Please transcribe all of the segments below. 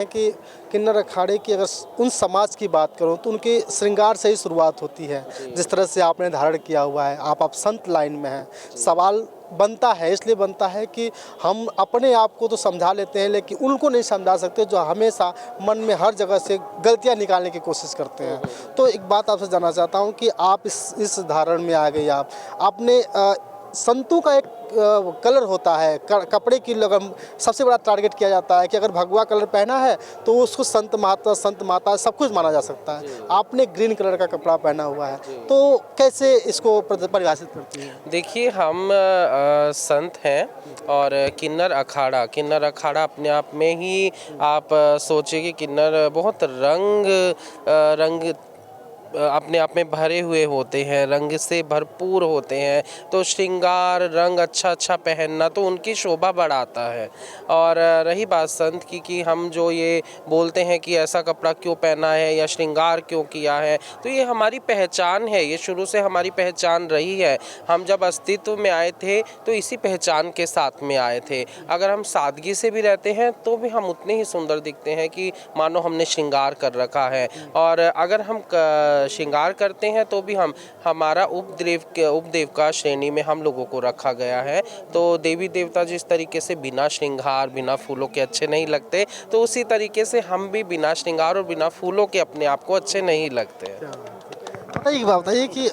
कि किन्नर अखाड़े की अगर उन समाज की बात करूं तो उनके श्रृंगार से ही शुरुआत होती है। जिस तरह से आपने धारण किया हुआ है, आप संत लाइन में हैं। सवाल बनता है, इसलिए बनता है कि हम अपने आप को तो समझा लेते हैं लेकिन उनको नहीं समझा सकते जो हमेशा मन में हर जगह से गलतियां निकालने की कोशिश करते हैं। तो एक बात आपसे जानना चाहता हूं कि आप इस धारण में आ गई। आपने संतों का एक कलर होता है, कपड़े की लगन सबसे बड़ा टारगेट किया जाता है कि अगर भगवा कलर पहना है तो उसको संत माता सब कुछ माना जा सकता है। आपने ग्रीन कलर का कपड़ा पहना हुआ है, तो कैसे इसको परिभाषित करती है? देखिए, हम संत हैं और किन्नर अखाड़ा अपने आप में ही आप सोचिए कि किन्नर बहुत रंग अपने आप में भरे हुए होते हैं, रंग से भरपूर होते हैं। तो श्रृंगार रंग अच्छा पहनना तो उनकी शोभा बढ़ाता है। और रही बात संत की कि हम जो ये बोलते हैं कि ऐसा कपड़ा क्यों पहना है या श्रृंगार क्यों किया है, तो ये हमारी पहचान है, ये शुरू से हमारी पहचान रही है। हम जब अस्तित्व में आए थे तो इसी पहचान के साथ में आए थे। अगर हम सादगी से भी रहते हैं तो भी हम उतने ही सुंदर दिखते हैं कि मानो हमने श्रृंगार कर रखा है। और अगर हम श्रृंगार करते हैं तो भी हमारा उपदेव का श्रेणी में हम लोगों को रखा गया है। तो देवी देवता जिस तरीके से बिना श्रृंगार बिना फूलों के अच्छे नहीं लगते, तो उसी तरीके से हम भी बिना श्रृंगार और बिना फूलों के अपने आप को अच्छे नहीं लगते। बताइए कि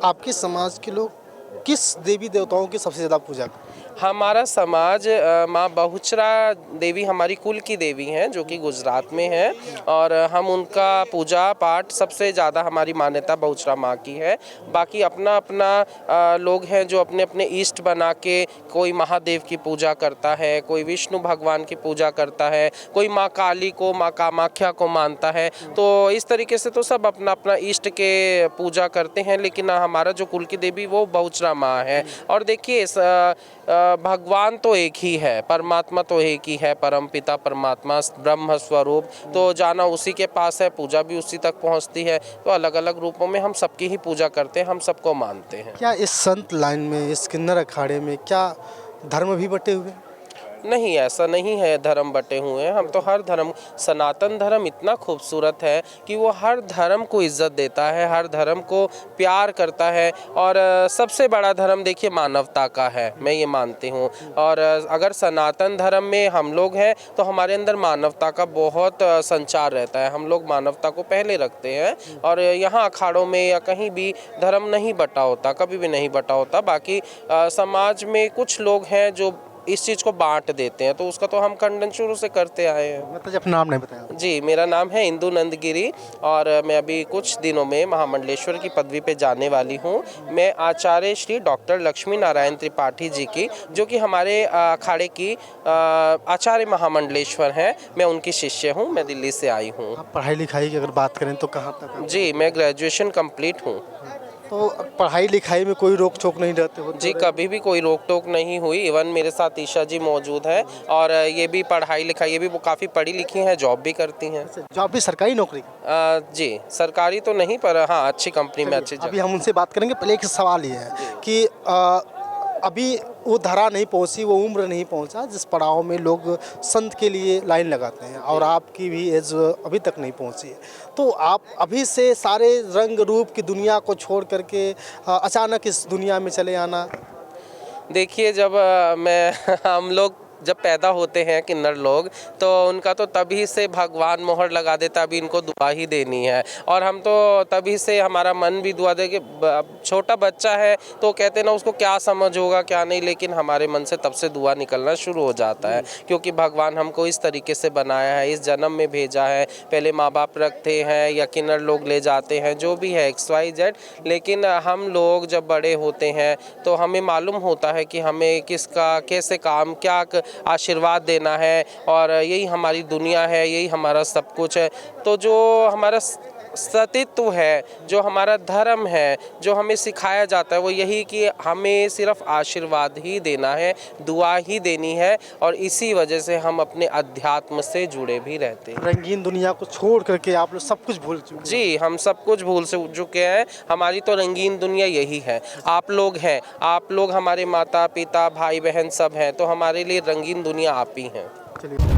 आपके समाज के लोग किस देवी देवताओं की सबसे ज़्यादा पूजा करते हैं? हमारा समाज माँ बहुचरा देवी हमारी कुल की देवी हैं, जो कि गुजरात में है। और हम उनका पूजा पाठ सबसे ज़्यादा हमारी मान्यता बहुचरा माँ की है। बाकी अपना लोग हैं जो अपने अपने इष्ट बना के, कोई महादेव की पूजा करता है, कोई विष्णु भगवान की पूजा करता है, कोई माँ काली को, माँ कामाख्या को मानता है। तो इस तरीके से तो सब अपना अपना इष्ट के पूजा करते हैं, लेकिन हमारा जो कुल की देवी वो बहुचरा माँ है। और देखिए, भगवान तो एक ही है, परमात्मा तो एक ही है, परम पिता परमात्मा ब्रह्म स्वरूप। तो जाना उसी के पास है, पूजा भी उसी तक पहुंचती है। तो अलग अलग रूपों में हम सबकी ही पूजा करते हैं, हम सबको मानते हैं। क्या इस संत लाइन में, इस किन्नर अखाड़े में क्या धर्म भी बटे हुए हैं? नहीं, ऐसा नहीं है धर्म बटे हुए हैं। हम तो हर धर्म, सनातन धर्म इतना खूबसूरत है कि वो हर धर्म को इज्जत देता है, हर धर्म को प्यार करता है। और सबसे बड़ा धर्म देखिए मानवता का है, मैं ये मानती हूँ। और अगर सनातन धर्म में हम लोग हैं तो हमारे अंदर मानवता का बहुत संचार रहता है। हम लोग मानवता को पहले रखते हैं। और यहाँ अखाड़ों में या कहीं भी धर्म नहीं बटा होता, कभी भी नहीं बटा होता। बाकी समाज में कुछ लोग हैं जो इस चीज़ को बांट देते हैं, तो उसका तो हम खंडन शुरू से करते आए हैं। मतलब अपना नाम नहीं बताया? जी, मेरा नाम है इंदु नंदगिरी और मैं अभी कुछ दिनों में महामंडलेश्वर की पदवी पे जाने वाली हूँ। मैं आचार्य श्री डॉक्टर लक्ष्मी नारायण त्रिपाठी जी की, जो कि हमारे अखाड़े की आचार्य महामंडलेश्वर हैं, मैं उनकी शिष्य हूँ। मैं दिल्ली से आई हूँ। आप पढ़ाई लिखाई की अगर बात करें तो कहाँ तक? जी, मैं ग्रेजुएशन कंप्लीट हूँ। तो पढ़ाई लिखाई में कोई रोक टोक नहीं रहते हो? जी, कभी भी कोई रोक टोक नहीं हुई। इवन मेरे साथ ईशा जी मौजूद हैं और ये भी पढ़ाई लिखाई, ये भी वो काफ़ी पढ़ी लिखी हैं, जॉब भी करती हैं। जॉब भी सरकारी नौकरी? जी, सरकारी तो नहीं, पर हाँ अच्छी कंपनी में अच्छी जगह। अभी हम उनसे बात करेंगे। पहले एक सवाल ये है कि अभी वो धरा नहीं पहुंची, वो उम्र नहीं पहुंचा जिस पड़ाव में लोग संत के लिए लाइन लगाते हैं, और आपकी भी एज अभी तक नहीं पहुंची है। तो आप अभी से सारे रंग रूप की दुनिया को छोड़ करके अचानक इस दुनिया में चले आना? देखिए, जब हम लोग जब पैदा होते हैं किन्नर लोग, तो उनका तो तभी से भगवान मोहर लगा देता, अभी इनको दुआ ही देनी है। और हम तो तभी से हमारा मन भी दुआ दे के, छोटा बच्चा है तो कहते हैं ना, उसको क्या समझ होगा क्या नहीं, लेकिन हमारे मन से तब से दुआ निकलना शुरू हो जाता है। क्योंकि भगवान हमको इस तरीके से बनाया है, इस जन्म में भेजा है। पहले माँ बाप रखते हैं या किन्नर लोग ले जाते हैं, जो भी है XYZ। लेकिन हम लोग जब बड़े होते हैं तो हमें मालूम होता है कि हमें किसका कैसे काम, क्या आशीर्वाद देना है। और यही हमारी दुनिया है, यही हमारा सब कुछ है। तो जो हमारा सतीत्व है, जो हमारा धर्म है, जो हमें सिखाया जाता है, वो यही कि हमें सिर्फ आशीर्वाद ही देना है, दुआ ही देनी है। और इसी वजह से हम अपने अध्यात्म से जुड़े भी रहते हैं। रंगीन दुनिया को छोड़ करके आप लोग सब कुछ भूल चुके हैं? जी, हम सब कुछ भूल से चुके हैं। हमारी तो रंगीन दुनिया यही है। आप लोग हैं, आप लोग हमारे माता पिता भाई बहन सब हैं, तो हमारे लिए रंगीन दुनिया आप ही हैं। चलिए।